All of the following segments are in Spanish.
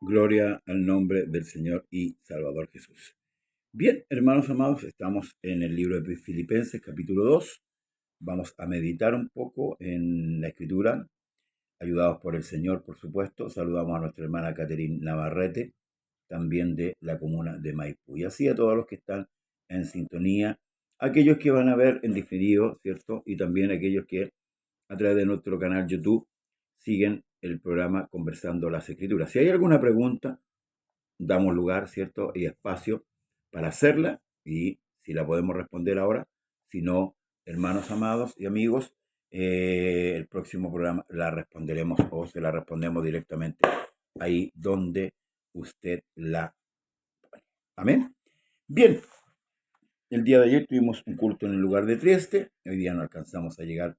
Gloria al nombre del Señor y Salvador Jesús. Bien, hermanos amados, estamos en el libro de Filipenses, capítulo 2. Vamos a meditar un poco en la escritura, ayudados por el Señor, por supuesto. Saludamos a nuestra hermana Caterine Navarrete, también de la comuna de Maipú. Y así a todos los que están en sintonía, aquellos que van a ver en diferido, ¿cierto? Y también aquellos que a través de nuestro canal YouTube siguen el programa Conversando las Escrituras. Si hay alguna pregunta, damos lugar, ¿cierto? Y espacio para hacerla, y si la podemos responder ahora, si no, hermanos amados y amigos, el próximo programa la responderemos o se la respondemos directamente ahí donde usted la pone. Amén. Bien, el día de ayer tuvimos un culto en el lugar de Trieste. Hoy día no alcanzamos a llegar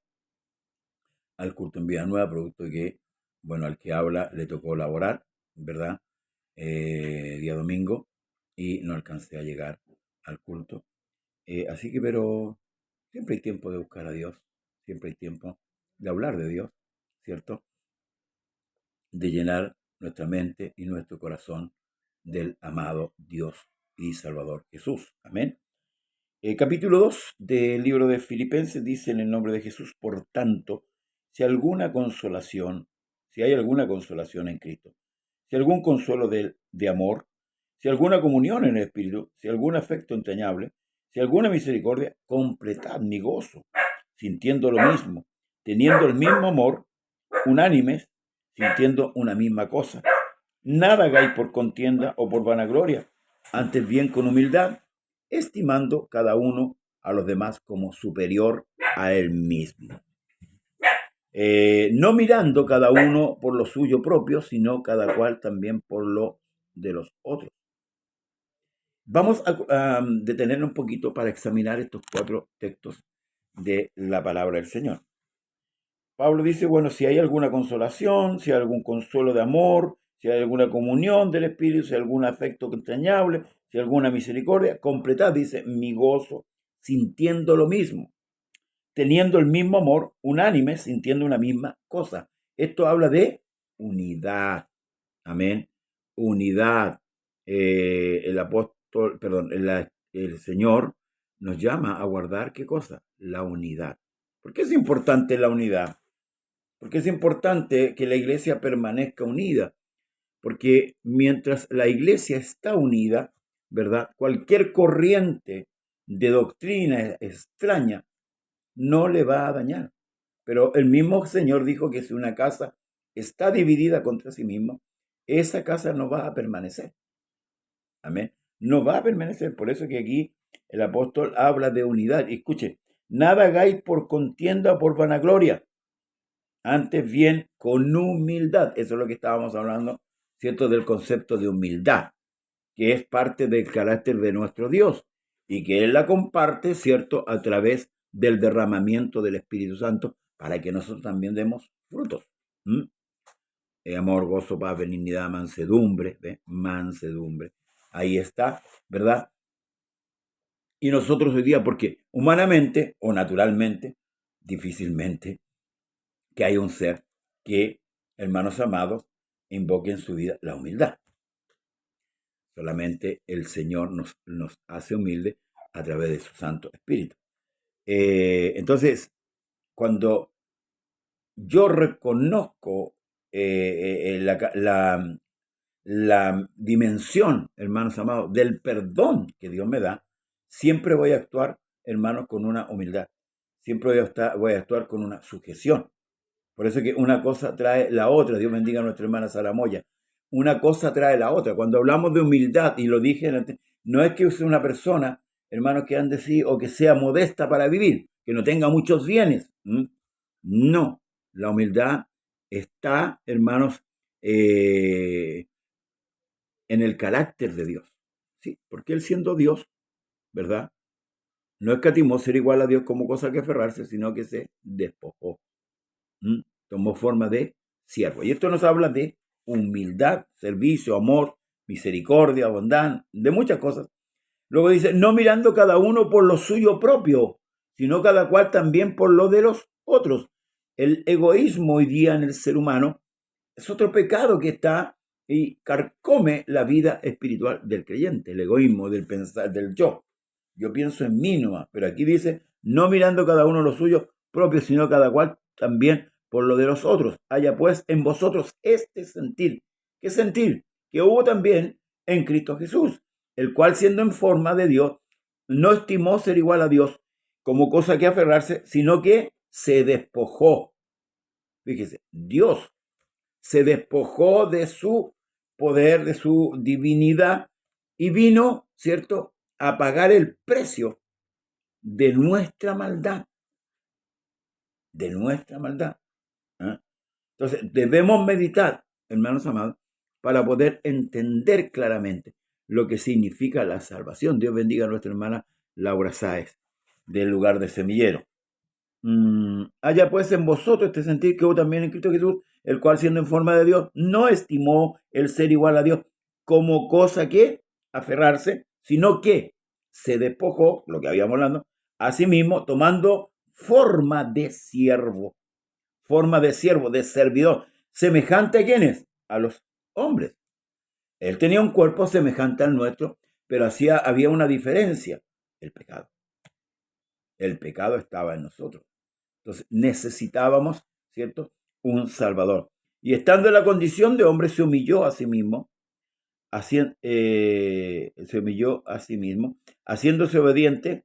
al culto en Villanueva, producto de que, bueno, al que habla le tocó laborar, ¿verdad? Día domingo, y no alcancé a llegar al culto. Así que, pero siempre hay tiempo de buscar a Dios, siempre hay tiempo de hablar de Dios, ¿cierto? De llenar nuestra mente y nuestro corazón del amado Dios y Salvador Jesús. Amén. Capítulo 2 del libro de Filipenses dice en el nombre de Jesús: por tanto, si hay alguna consolación en Cristo, si algún consuelo de amor, si alguna comunión en el Espíritu, si algún afecto entrañable, si alguna misericordia, completad mi gozo, sintiendo lo mismo, teniendo el mismo amor, unánimes, sintiendo una misma cosa. Nada hagáis por contienda o por vanagloria, antes bien con humildad, estimando cada uno a los demás como superior a él mismo. No mirando cada uno por lo suyo propio, sino cada cual también por lo de los otros. Vamos a detenernos un poquito para examinar estos 4 textos de la palabra del Señor. Pablo dice, bueno, si hay alguna consolación, si hay algún consuelo de amor, si hay alguna comunión del Espíritu, si hay algún afecto entrañable, si hay alguna misericordia, completad, dice, mi gozo, sintiendo lo mismo, teniendo el mismo amor, unánime, sintiendo una misma cosa. Esto habla de unidad. Amén. Unidad. El apóstol, perdón, el Señor nos llama a guardar, ¿qué cosa? La unidad. ¿Por qué es importante la unidad? Porque es importante que la iglesia permanezca unida. Porque mientras la iglesia está unida, ¿verdad? Cualquier corriente de doctrina extraña no le va a dañar. Pero el mismo Señor dijo que si una casa está dividida contra sí misma, esa casa no va a permanecer. Amén. No va a permanecer. Por eso que aquí el apóstol habla de unidad. Y escuche, nada hagáis por contienda o por vanagloria, antes bien con humildad. Eso es lo que estábamos hablando, ¿cierto? Del concepto de humildad, que es parte del carácter de nuestro Dios y que Él la comparte, ¿cierto? A través del derramamiento del Espíritu Santo para que nosotros también demos frutos. Amor, gozo, paz, benignidad, mansedumbre, ¿ve? Mansedumbre. Ahí está, ¿verdad? Y nosotros hoy día, porque humanamente o naturalmente, difícilmente, que hay un ser que, hermanos amados, invoque en su vida la humildad. Solamente el Señor nos hace humilde a través de su Santo Espíritu. Entonces, cuando yo reconozco la dimensión, hermanos amados, del perdón que Dios me da, siempre voy a actuar, hermanos, con una humildad. Siempre voy a actuar con una sujeción. Por eso que una cosa trae la otra. Dios bendiga a nuestra hermana Saramoya. Una cosa trae la otra. Cuando hablamos de humildad, y lo dije antes, no es que sea una persona, hermanos, que ande así o que sea modesta para vivir, que no tenga muchos bienes. No, la humildad está, hermanos, en el carácter de Dios. ¿Sí? Porque Él siendo Dios, ¿verdad? No escatimó ser igual a Dios como cosa que aferrarse, sino que se despojó. Tomó forma de siervo. Y esto nos habla de humildad, servicio, amor, misericordia, bondad, de muchas cosas. Luego dice, no mirando cada uno por lo suyo propio, sino cada cual también por lo de los otros. El egoísmo hoy día en el ser humano es otro pecado que está y carcome la vida espiritual del creyente, el egoísmo, del pensar, del yo. Yo pienso en mí nomás, pero aquí dice, no mirando cada uno lo suyo propio, sino cada cual también por lo de los otros. Haya pues en vosotros este sentir. ¿Qué sentir? Que hubo también en Cristo Jesús, el cual siendo en forma de Dios, no estimó ser igual a Dios como cosa que aferrarse, sino que se despojó. Fíjese, Dios se despojó de su poder, de su divinidad, y vino, ¿cierto?, a pagar el precio de nuestra maldad. De nuestra maldad. ¿Eh? Entonces, debemos meditar, hermanos amados, para poder entender claramente lo que significa la salvación. Dios bendiga a nuestra hermana Laura Sáez, del lugar de Semillero. Haya pues en vosotros este sentir que hubo también en Cristo Jesús, el cual siendo en forma de Dios, no estimó el ser igual a Dios como cosa que aferrarse, sino que se despojó, lo que habíamos hablando, a sí mismo, tomando forma de siervo, de servidor, semejante a quienes, a los hombres. Él tenía un cuerpo semejante al nuestro, pero había una diferencia, el pecado. El pecado estaba en nosotros. Entonces necesitábamos, ¿cierto?, un Salvador. Y estando en la condición de hombre, se humilló a sí mismo, haciéndose obediente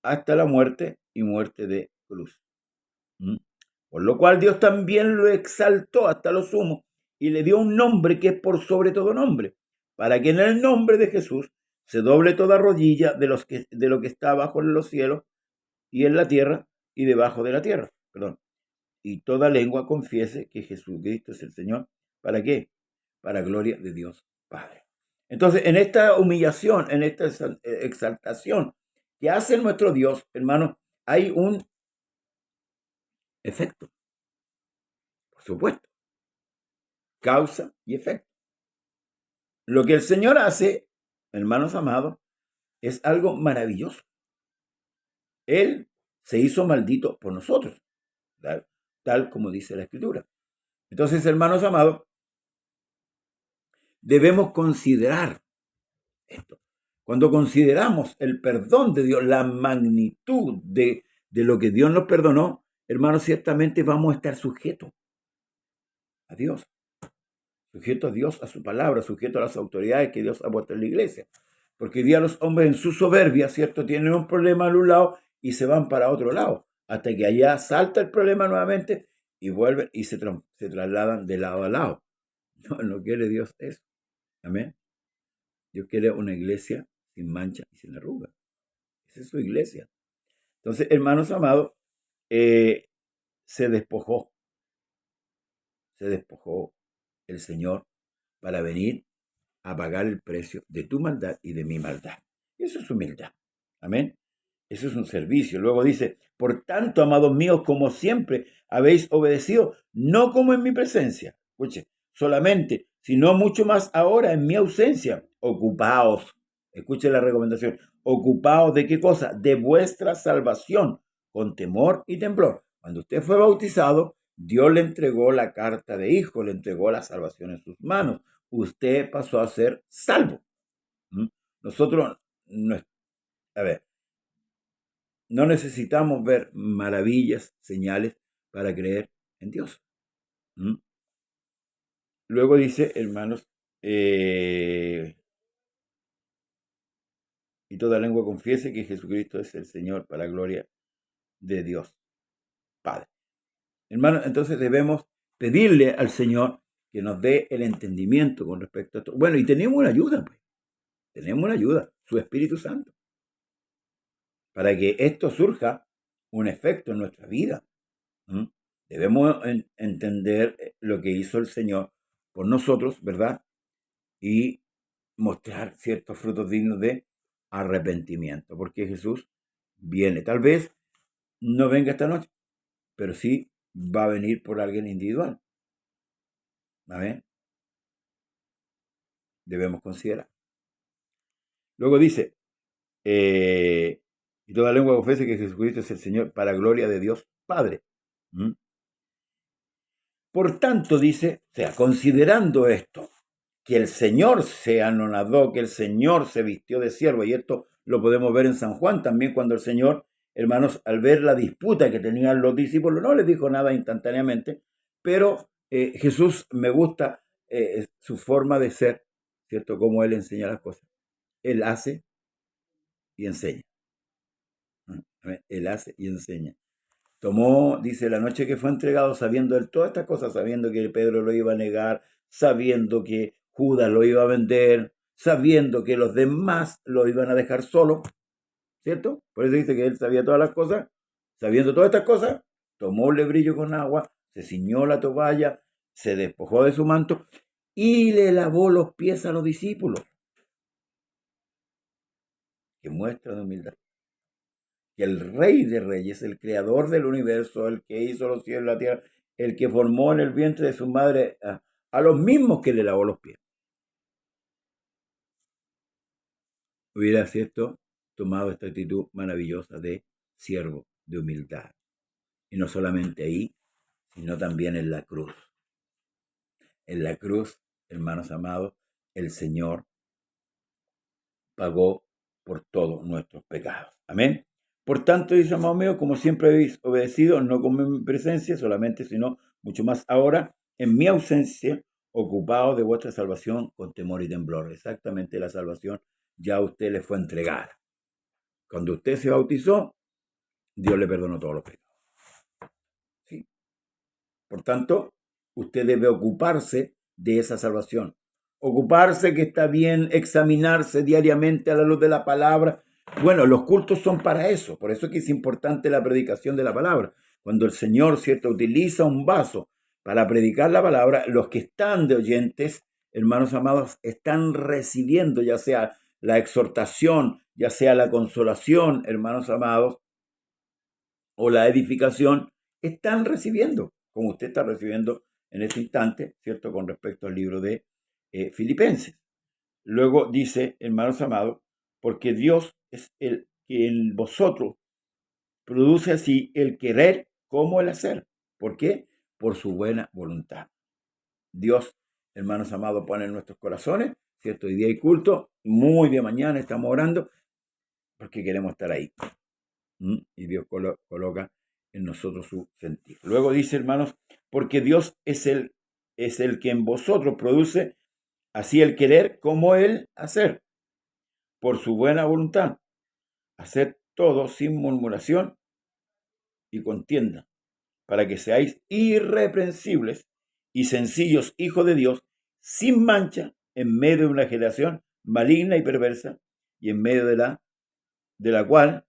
hasta la muerte y muerte de cruz. Por lo cual Dios también lo exaltó hasta lo sumo y le dio un nombre que es por sobre todo nombre, para que en el nombre de Jesús se doble toda rodilla de lo que está bajo en los cielos y en la tierra y debajo de la tierra. Perdón. Y toda lengua confiese que Jesucristo es el Señor. ¿Para qué? Para gloria de Dios Padre. Entonces, en esta humillación, en esta exaltación que hace nuestro Dios, hermanos, hay un efecto. Por supuesto. Causa y efecto. Lo que el Señor hace, hermanos amados, es algo maravilloso. Él se hizo maldito por nosotros, tal como dice la Escritura. Entonces, hermanos amados, debemos considerar esto. Cuando consideramos el perdón de Dios, la magnitud de lo que Dios nos perdonó, hermanos, ciertamente vamos a estar sujetos a Dios. Sujetos a Dios, a su palabra, sujetos a las autoridades que Dios ha puesto en la iglesia. Porque hoy día los hombres en su soberbia, ¿cierto?, tienen un problema en un lado y se van para otro lado, hasta que allá salta el problema nuevamente y vuelven y se trasladan de lado a lado. No quiere Dios eso. Amén. Dios quiere una iglesia sin mancha y sin arruga. Esa es su iglesia. Entonces, hermanos amados, se despojó el Señor para venir a pagar el precio de tu maldad y de mi maldad. Eso es humildad. Amén. Eso es un servicio. Luego dice, por tanto, amados míos, como siempre habéis obedecido, no como en mi presencia, escuche, solamente, sino mucho más ahora en mi ausencia. Ocupaos, escuche la recomendación, ocupaos de qué cosa, de vuestra salvación, con temor y temblor. Cuando usted fue bautizado, Dios le entregó la carta de hijo, le entregó la salvación en sus manos. Usted pasó a ser salvo. Nosotros, no necesitamos ver maravillas, señales para creer en Dios. Luego dice, hermanos, y toda lengua confiese que Jesucristo es el Señor para gloria de Dios Padre. Hermanos, entonces debemos pedirle al Señor que nos dé el entendimiento con respecto a esto. Bueno, y tenemos una ayuda, pues. Tenemos una ayuda, su Espíritu Santo, para que esto surja un efecto en nuestra vida. Debemos entender lo que hizo el Señor por nosotros, ¿verdad? Y mostrar ciertos frutos dignos de arrepentimiento, porque Jesús viene. Tal vez no venga esta noche, pero sí va a venir por alguien individual. ¿Amén? Debemos considerar. Luego dice, y toda lengua confiese que Jesucristo es el Señor para gloria de Dios Padre. Por tanto, dice, o sea, considerando esto, que el Señor se anonadó, que el Señor se vistió de siervo. Y esto lo podemos ver en San Juan también, cuando el Señor, hermanos, al ver la disputa que tenían los discípulos, no les dijo nada instantáneamente, pero Jesús me gusta su forma de ser, ¿cierto? Cómo Él enseña las cosas. Él hace y enseña. Él hace y enseña. Tomó, dice, la noche que fue entregado, sabiendo él todas estas cosas, sabiendo que Pedro lo iba a negar, sabiendo que Judas lo iba a vender, sabiendo que los demás lo iban a dejar solo, ¿cierto? Por eso dice que él sabía todas las cosas. Sabiendo todas estas cosas, tomó un lebrillo con agua, se ciñó la toalla, se despojó de su manto y le lavó los pies a los discípulos. Que muestra de humildad. Que el Rey de Reyes, el creador del universo, el que hizo los cielos y la tierra, el que formó en el vientre de su madre a los mismos que le lavó los pies, hubiera, ¿cierto?, tomado esta actitud maravillosa de siervo, de humildad. Y no solamente ahí, sino también en la cruz. En la cruz, hermanos amados, el Señor pagó por todos nuestros pecados. Amén. Por tanto, dice, amado mío, como siempre habéis obedecido, no como en mi presencia solamente, sino mucho más ahora, en mi ausencia, ocupados de vuestra salvación con temor y temblor. Exactamente, la salvación ya a usted le fue entregada. Cuando usted se bautizó, Dios le perdonó todos los pecados. ¿Sí? Por tanto, usted debe ocuparse de esa salvación. Ocuparse, que está bien, examinarse diariamente a la luz de la palabra. Bueno, los cultos son para eso. Por eso es que es importante la predicación de la palabra. Cuando el Señor, ¿cierto?, utiliza un vaso para predicar la palabra, los que están de oyentes, hermanos amados, están recibiendo ya sea la exhortación, ya sea la consolación, hermanos amados, o la edificación, están recibiendo, como usted está recibiendo en este instante, ¿cierto?, con respecto al libro de Filipenses. Luego dice, hermanos amados, porque Dios es el que en vosotros produce así el querer como el hacer. ¿Por qué? Por su buena voluntad. Dios, hermanos amados, pone en nuestros corazones, ¿cierto? Hoy día hay culto, muy de mañana estamos orando, porque queremos estar ahí. Y Dios coloca en nosotros su sentido. Luego dice, hermanos, porque Dios es el que en vosotros produce así el querer como el hacer, por su buena voluntad. Haced todo sin murmuración y contienda, para que seáis irreprensibles y sencillos hijos de Dios, sin mancha, en medio de una generación maligna y perversa, y en medio de la cual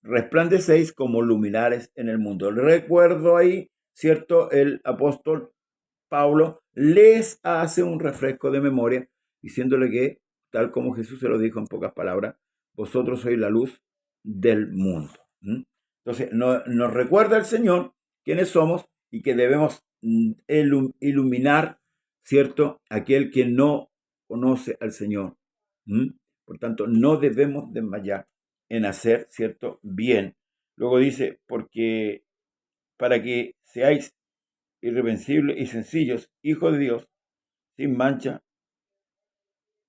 resplandecéis como luminares en el mundo. Recuerdo ahí, ¿cierto? El apóstol Pablo les hace un refresco de memoria, diciéndole que, tal como Jesús se lo dijo en pocas palabras, vosotros sois la luz del mundo. Entonces, nos recuerda el Señor quiénes somos y que debemos iluminar, ¿cierto?, aquel que no conoce al Señor. Por tanto, no debemos desmayar en hacer, ¿cierto?, bien. Luego dice, porque para que seáis irreprensibles y sencillos, hijos de Dios, sin mancha,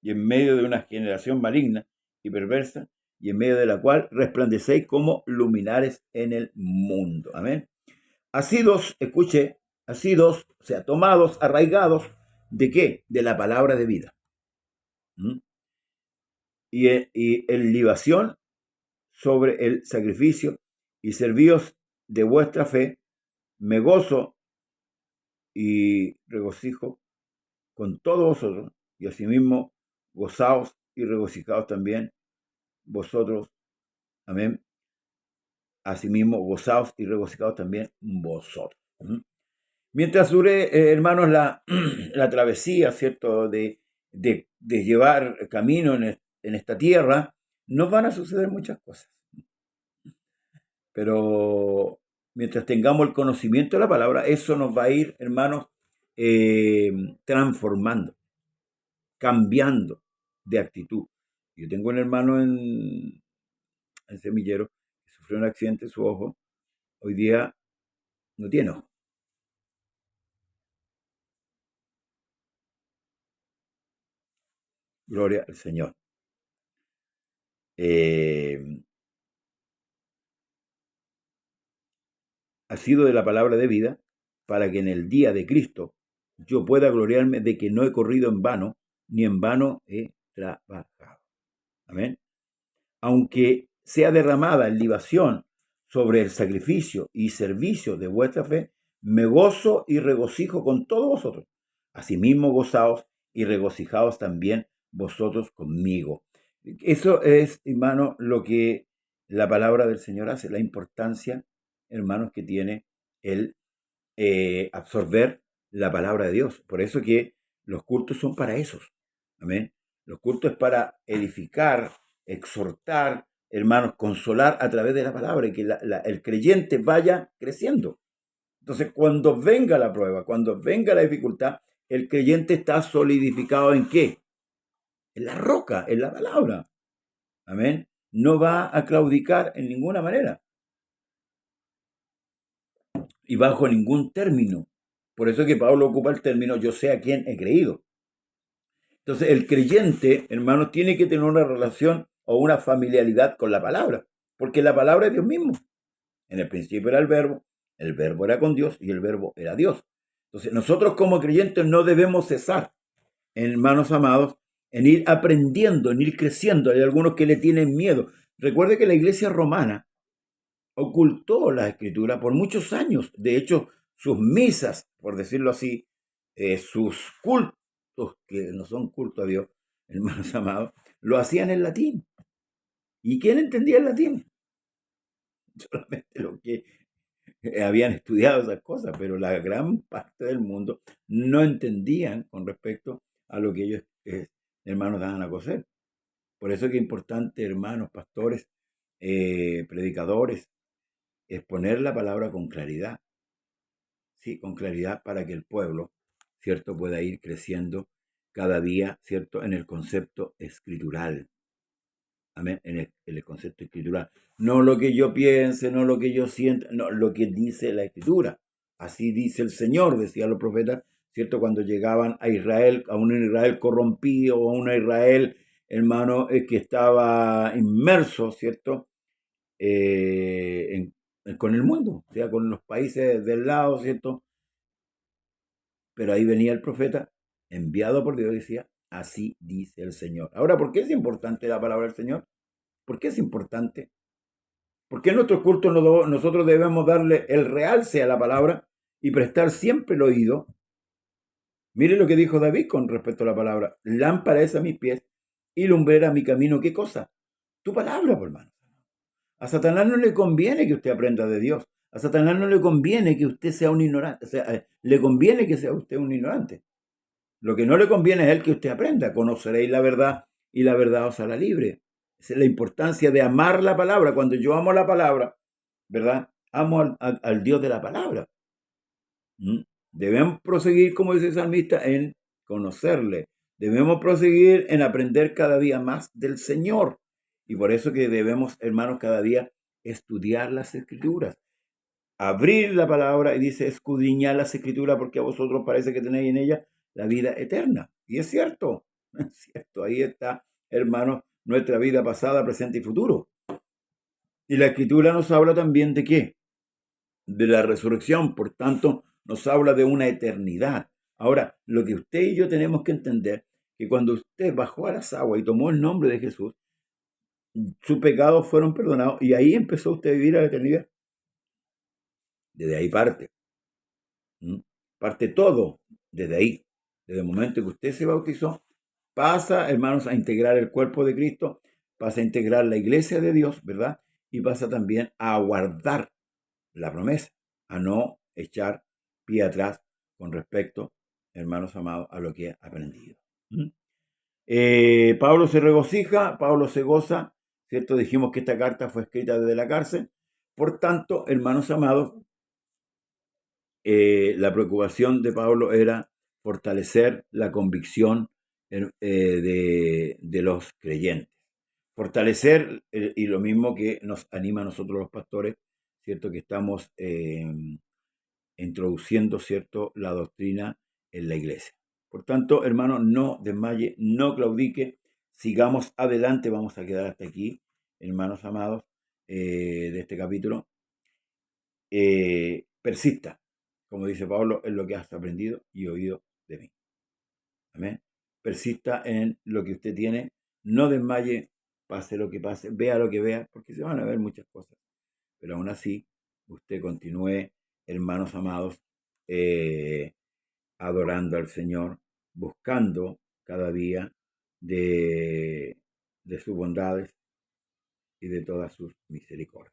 y en medio de una generación maligna y perversa, y en medio de la cual resplandecéis como luminares en el mundo. Amén. Asidos, escuche, asidos, o sea, tomados, arraigados, ¿de qué? De la palabra de vida. Y en libación sobre el sacrificio, y servíos de vuestra fe, me gozo y regocijo con todos vosotros, y asimismo gozaos y regocijaos también vosotros. Amén. Asimismo gozaos y regocijaos también vosotros. Mientras dure, hermanos, la travesía, ¿cierto?, de llevar camino en esta tierra, nos van a suceder muchas cosas. Pero mientras tengamos el conocimiento de la palabra, eso nos va a ir, hermanos, transformando, cambiando de actitud. Yo tengo un hermano en Semillero que sufrió un accidente en su ojo. Hoy día no tiene ojo. Gloria al Señor. Ha sido de la palabra de vida para que en el día de Cristo yo pueda gloriarme de que no he corrido en vano, ni en vano he trabajado. Amén. Aunque sea derramada en libación sobre el sacrificio y servicio de vuestra fe, me gozo y regocijo con todos vosotros. Asimismo, gozaos y regocijaos también vosotros conmigo. Eso es, hermano, lo que la palabra del Señor hace, la importancia, hermanos, que tiene el absorber la palabra de Dios. Por eso que los cultos son para esos. Amén. Los cultos es para edificar, exhortar, hermanos, consolar a través de la palabra y que el creyente vaya creciendo. Entonces, cuando venga la prueba, cuando venga la dificultad, el creyente está solidificado ¿en qué? En la roca, en la palabra. Amén. No va a claudicar en ninguna manera y bajo ningún término. Por eso que Pablo ocupa el término yo sé a quién he creído. Entonces, el creyente, hermanos, tiene que tener una relación o una familiaridad con la palabra, porque la palabra es Dios mismo. En el principio era el verbo era con Dios y el verbo era Dios. Entonces, nosotros como creyentes no debemos cesar, hermanos amados, en ir aprendiendo, en ir creciendo. Hay algunos que le tienen miedo. Recuerde que la iglesia romana ocultó la escritura por muchos años. De hecho, sus misas, por decirlo así, sus cultos, que no son culto a Dios, hermanos amados, lo hacían en latín. ¿Y quién entendía el latín? Solamente los que habían estudiado esas cosas, pero la gran parte del mundo no entendían con respecto a lo que ellos, hermanos, daban a conocer. Por eso es que es importante, hermanos, pastores, predicadores, exponer la palabra con claridad, ¿sí? Con claridad para que el pueblo, ¿cierto?, pueda ir creciendo cada día, ¿cierto?, en el concepto escritural. Amén, en el concepto escritural. No lo que yo piense, no lo que yo sienta, no, lo que dice la escritura. Así dice el Señor, decían los profetas, ¿cierto?, cuando llegaban a Israel, a un Israel corrompido, o a un Israel, hermano, que estaba inmerso, ¿cierto?, con el mundo, o sea, con los países del lado, ¿cierto? Pero ahí venía el profeta, enviado por Dios, y decía, así dice el Señor. Ahora, ¿por qué es importante la palabra del Señor? ¿Por qué es importante? Porque en nuestros cultos nosotros debemos darle el realce a la palabra y prestar siempre el oído. Mire lo que dijo David con respecto a la palabra. Lámpara es a mis pies y lumbrera mi camino. ¿Qué cosa? Tu palabra, por hermano. A Satanás no le conviene que usted aprenda de Dios. A Satanás no le conviene que usted sea un ignorante. O sea, le conviene que sea usted un ignorante. Lo que no le conviene es el que usted aprenda. Conoceréis la verdad y la verdad os hará libre. Esa es la importancia de amar la palabra. Cuando yo amo la palabra, ¿verdad? Amo al Dios de la palabra. Debemos proseguir, como dice el salmista, en conocerle. Debemos proseguir en aprender cada día más del Señor. Y por eso que debemos, hermanos, cada día estudiar las escrituras. Abrir la palabra y dice escudriñar las escrituras porque a vosotros parece que tenéis en ella la vida eterna. Y es cierto, es cierto. Ahí está, hermanos, nuestra vida pasada, presente y futuro. Y la escritura nos habla también de qué? De la resurrección, por tanto, nos habla de una eternidad. Ahora, lo que usted y yo tenemos que entender, que cuando usted bajó a las aguas y tomó el nombre de Jesús, sus pecados fueron perdonados y ahí empezó usted a vivir a la eternidad. Desde ahí parte. Parte todo desde ahí. Desde el momento que usted se bautizó, pasa, hermanos, a integrar el cuerpo de Cristo, pasa a integrar la iglesia de Dios, ¿verdad? Y pasa también a guardar la promesa, a no echar pie atrás con respecto, hermanos amados, a lo que ha aprendido. Pablo se regocija, Pablo se goza, ¿cierto? Dijimos que esta carta fue escrita desde la cárcel. Por tanto, hermanos amados, la preocupación de Pablo era fortalecer la convicción de los creyentes. Fortalecer, y lo mismo que nos anima a nosotros los pastores, ¿cierto? Que estamos introduciendo, ¿cierto?, la doctrina en la iglesia. Por tanto, hermano, no desmaye, no claudique, sigamos adelante, vamos a quedar hasta aquí, hermanos amados, de este capítulo. Persista, como dice Pablo, en lo que has aprendido y oído de mí. Amén. Persista en lo que usted tiene, no desmaye, pase lo que pase, vea lo que vea, porque se van a ver muchas cosas. Pero aún así, usted continúe, hermanos amados, adorando al Señor, buscando cada día de sus bondades y de todas sus misericordias.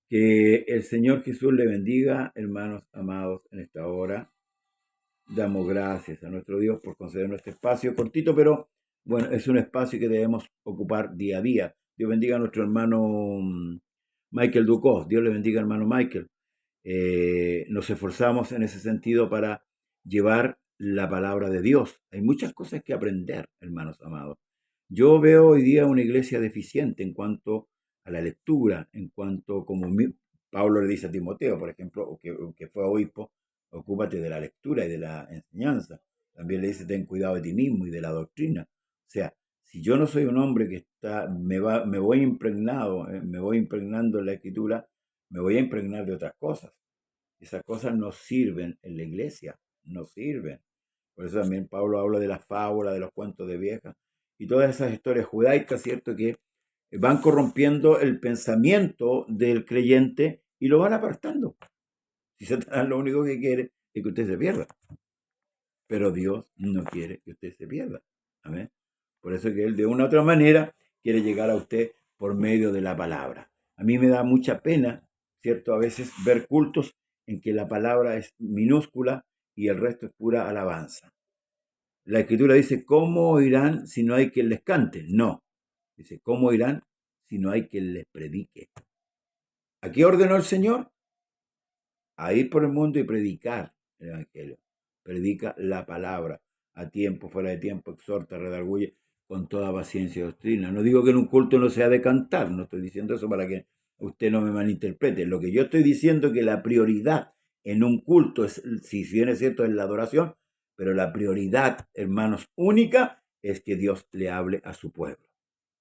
Que el Señor Jesús le bendiga, hermanos amados, en esta hora. Damos gracias a nuestro Dios por concedernos este espacio cortito, pero bueno, es un espacio que debemos ocupar día a día. Dios bendiga a nuestro hermano Michael Ducos. Dios le bendiga, hermano Michael. Nos esforzamos en ese sentido para llevar la palabra de Dios. Hay muchas cosas que aprender, hermanos amados. Yo veo hoy día una iglesia deficiente en cuanto a la lectura, en cuanto, como Pablo le dice a Timoteo, por ejemplo, que fue obispo, ocúpate de la lectura y de la enseñanza. También le dice, ten cuidado de ti mismo y de la doctrina. O sea, si yo no soy un hombre que me voy impregnando en la escritura, me voy a impregnar de otras cosas. Esas cosas no sirven en la iglesia, no sirven. Por eso también Pablo habla de las fábulas, de los cuentos de viejas y todas esas historias judaicas, ¿cierto? Que van corrompiendo el pensamiento del creyente y lo van apartando. Si Satanás lo único que quiere es que usted se pierda. Pero Dios no quiere que usted se pierda. Amén. Por eso que Él de una u otra manera quiere llegar a usted por medio de la palabra. A mí me da mucha pena, ¿cierto? A veces ver cultos en que la palabra es minúscula y el resto es pura alabanza. La Escritura dice, ¿cómo oirán si no hay quien les cante? No. Dice, ¿cómo oirán si no hay quien les predique? ¿A qué ordenó el Señor? A ir por el mundo y predicar el Evangelio. Predica la palabra a tiempo, fuera de tiempo, exhorta, redarguye con toda paciencia y doctrina. No digo que en un culto no sea de cantar, no estoy diciendo eso para que usted no me malinterprete. Lo que yo estoy diciendo es que la prioridad en un culto es, si bien es cierto, es la adoración, pero la prioridad, hermanos, única es que Dios le hable a su pueblo.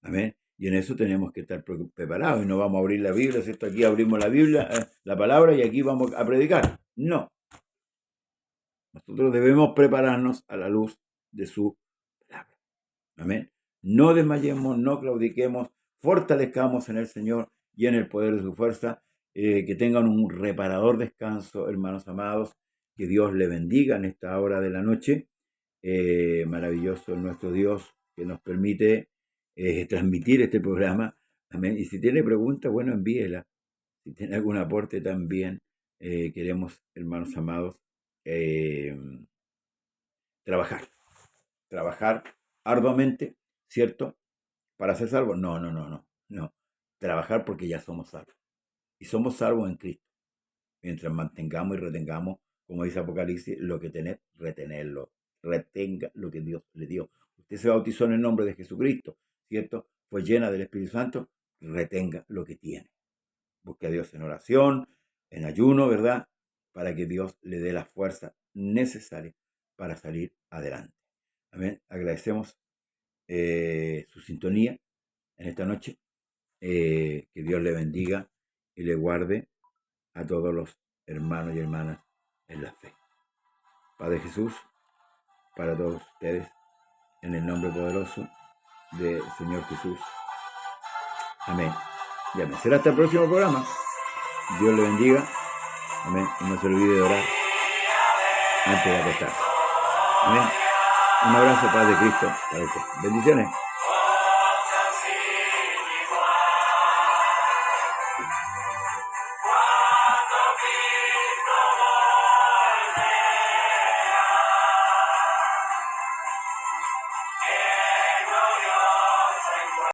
Amén. Y en eso tenemos que estar preparados y no vamos a abrir la Biblia, ¿cierto? Aquí abrimos la Biblia, la palabra y aquí vamos a predicar. No. Nosotros debemos prepararnos a la luz de su palabra. Amén. No desmayemos, no claudiquemos, fortalezcamos en el Señor y en el poder de su fuerza. Que tengan un reparador descanso, hermanos amados. Que Dios le bendiga en esta hora de la noche. Maravilloso nuestro Dios que nos permite transmitir este programa. Amén. Y si tiene preguntas, bueno, envíela. Si tiene algún aporte también, queremos, hermanos amados, trabajar arduamente, ¿cierto? ¿Para ser salvos? No. Trabajar porque ya somos salvos. Y somos salvos en Cristo. Mientras mantengamos y retengamos, como dice Apocalipsis, lo que tened, retenerlo. Retenga lo que Dios le dio. Usted se bautizó en el nombre de Jesucristo, ¿cierto? Fue llena del Espíritu Santo, retenga lo que tiene. Busque a Dios en oración, en ayuno, ¿verdad? Para que Dios le dé la fuerza necesaria para salir adelante. Amén. Agradecemos su sintonía en esta noche. Que Dios le bendiga y le guarde a todos los hermanos y hermanas en la fe. Padre Jesús, para todos ustedes, en el nombre poderoso del Señor Jesús. Amén. Y amén. Será hasta el próximo programa. Dios le bendiga. Amén. Y no se olvide de orar antes de acostarse. Amén. Un abrazo, Padre Cristo, para usted. Bendiciones.